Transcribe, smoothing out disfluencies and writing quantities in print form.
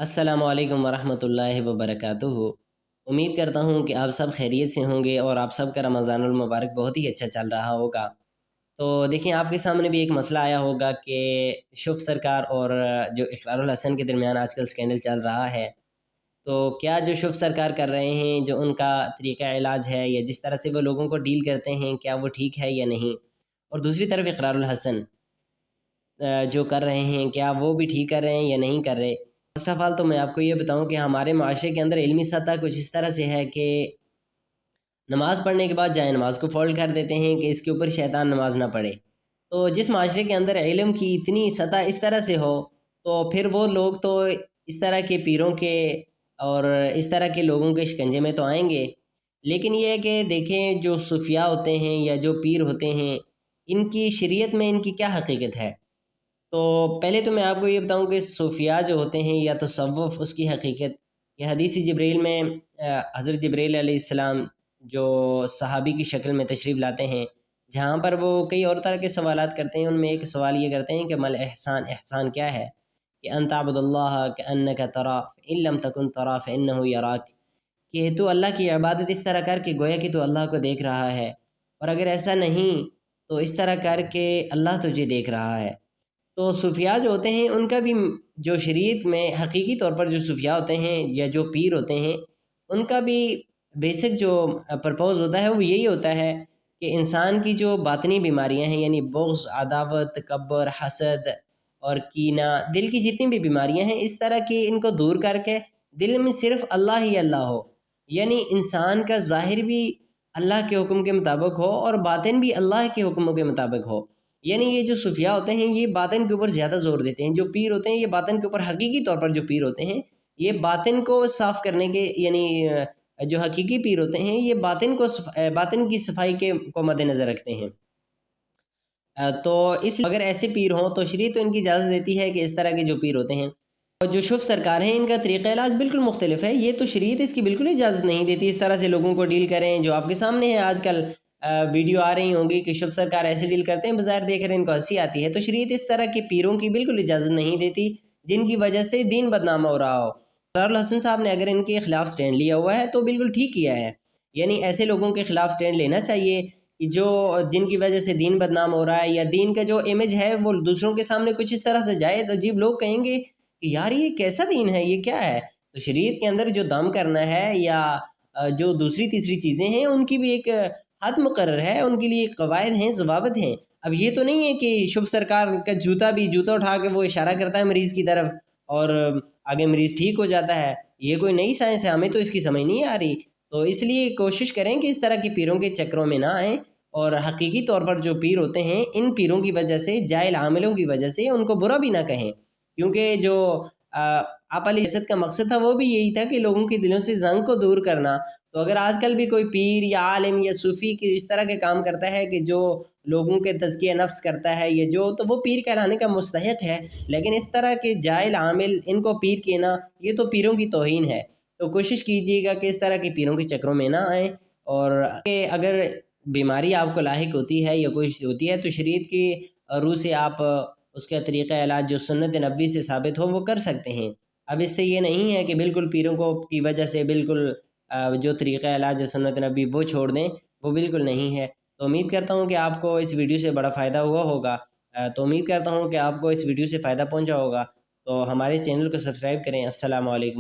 अस्सलामु अलैकुम वरहमतुल्लाहि वबरकातुहू। उम्मीद करता हूँ कि आप सब खैरियत से होंगे और आप सब का रमज़ानुल मुबारक बहुत ही अच्छा चल रहा होगा। तो देखिए, आपके सामने भी एक मसला आया होगा कि शुभ सरकार और जो इकरारुल हसन के दरमियान आजकल स्कैंडल चल रहा है। तो क्या जो शुभ सरकार कर रहे हैं, जो उनका तरीक़ा इलाज है या जिस तरह से वो लोगों को डील करते हैं, क्या वो ठीक है या नहीं? और दूसरी तरफ इकरारुल हसन जो कर रहे हैं, क्या वो भी ठीक कर रहे हैं या नहीं कर रहे? फर्स्ट ऑफ ऑल तो मैं आपको ये बताऊं कि हमारे माशरे के अंदर इल्मी सतह कुछ इस तरह से है कि नमाज़ पढ़ने के बाद जाए नमाज को फ़ौल्ड कर देते हैं कि इसके ऊपर शैतान नमाज ना पढ़े। तो जिस माशरे के अंदर इल्म की इतनी सतह इस तरह से हो, तो फिर वो लोग तो इस तरह के पीरों के और इस तरह के लोगों के शिकंजे में तो आएंगे। लेकिन ये है कि देखें, जो सूफिया होते हैं या जो पीर होते हैं, इनकी शरीयत में इनकी क्या हकीकत है। तो पहले तो मैं आपको ये बताऊं कि सूफिया जो होते हैं या तसव्वुफ़, उसकी हकीकत ये हदीस जिब्रील में हज़रत जिब्रील अलैहिस्सलाम जो सहाबी की शक्ल में तशरीफ़ लाते हैं, जहाँ पर वो कई और तरह के सवालात करते हैं। उनमें एक सवाल ये करते हैं कि मल एहसान, एहसान क्या है? कि अन तअबुदल्लाह कअन्नका तरा फ़इन लम तकुन तरा फ़इन्नहु यराक, कि तू अल्लाह की इबादत इस तरह कर कि गोया कि तू अल्लाह को देख रहा है, और अगर ऐसा नहीं तो इस तरह कर के अल्लाह तुझे देख रहा है। तो सूफिया जो होते हैं, उनका भी जो शरीयत में हकीकी तौर पर जो सूफिया होते हैं या जो पीर होते हैं, उनका भी बेसिक जो पर्पज़ होता है वो यही होता है कि इंसान की जो बातनी बीमारियां हैं, यानी बुग़्ज़, अदावत, तकब्बुर, हसद और कीना, दिल की जितनी भी बीमारियां हैं, इस तरह की इनको दूर करके दिल में सिर्फ अल्लाह ही अल्लाह हो। यानी इंसान का ज़ाहिर भी अल्लाह के हुक्म के मुताबिक हो और बातिन भी अल्लाह के हुक्मों के मुताबिक हो। यानी ये जो सूफिया होते हैं, ये बातिन के ऊपर ज़्यादा जोर देते हैं। जो पीर होते हैं, ये बातिन के ऊपर हकीकी तौर पर जो पीर होते हैं, ये बातिन को साफ़ करने के, यानी जो हकीकी पीर होते हैं, ये बातिन को बातिन की सफाई के को मद्देनज़र रखते हैं। तो इस अगर ऐसे पीर हों तो शरीयत तो इनकी इजाज़त देती है कि इस तरह के जो पीर होते हैं, और जो शुभ सरकार हैं, इनका तरीक़ा इलाज बिल्कुल मुख्तलिफ है। ये तो शरीयत इसकी बिल्कुल इजाज़त नहीं देती इस तरह से लोगों को डील करें। जो आपके सामने है आजकल वीडियो आ रही होंगी कि शुभ सरकार ऐसे डील करते हैं, बाज़ाहिर देख रहे हैं इनको हंसी आती है। तो शरीयत इस तरह के पीरों की बिल्कुल इजाज़त नहीं देती जिनकी वजह से दीन बदनाम हो रहा हो। इकरारुल हसन साहब ने अगर इनके खिलाफ स्टैंड लिया हुआ है तो बिल्कुल ठीक किया है। यानी ऐसे लोगों के खिलाफ स्टैंड लेना चाहिए कि जो जिनकी वजह से दीन बदनाम हो रहा है, या दीन का जो इमेज है वो दूसरों के सामने कुछ इस तरह से जाए तो अजीब लोग कहेंगे कि यार ये कैसा दीन है, ये क्या है। तो शरीयत के अंदर जो दम करना है या जो दूसरी तीसरी चीज़ें हैं, उनकी भी एक हद मुकर्रर है, उनके लिए कवायद हैं, ज़वाबित हैं। अब ये तो नहीं है कि शुभ सरकार का जूता उठा के वो इशारा करता है मरीज़ की तरफ और आगे मरीज़ ठीक हो जाता है। ये कोई नई साइंस है, हमें तो इसकी समझ नहीं आ रही। तो इसलिए कोशिश करें कि इस तरह की पीरों के चक्रों में ना आएँ, और हकीकी तौर पर जो पीर होते हैं, इन पीरों की वजह से, जाहिल आमिलों की वजह से उनको बुरा भी ना कहें। क्योंकि जो आप अली इज़्ज़त का मकसद था वो भी यही था कि लोगों के दिलों से ज़ंग को दूर करना। तो अगर आजकल भी कोई पीर या आलिम या सूफ़ी के इस तरह के काम करता है कि जो लोगों के तज़किया नफ्स करता है, ये जो, तो वो पीर कहलाने का मुस्तहिक है। लेकिन इस तरह के जाहिल आमिल, इनको पीर कहना, ये तो पीरों की तौहीन है। तो कोशिश कीजिएगा कि इस तरह के पीरों के चक्रों में ना आएँ, और अगर बीमारी आपको लाहिक होती है या कोई होती है तो शरीयत की रूह से आप उसका तरीक़ा इलाज जो सुन्नत नबवी से साबित हो वो कर सकते हैं। अब इससे ये नहीं है कि बिल्कुल पीरों को की वजह से बिल्कुल जो तरीक़ा इलाज है सुन्नत नबवी वो छोड़ दें, वो बिल्कुल नहीं है। तो उम्मीद करता हूँ कि आपको इस वीडियो से बड़ा फ़ायदा हुआ होगा। तो उम्मीद करता हूँ कि आपको इस वीडियो से फ़ायदा पहुँचा होगा। तो हमारे चैनल को सब्सक्राइब करें। अस्सलामु अलैकुम।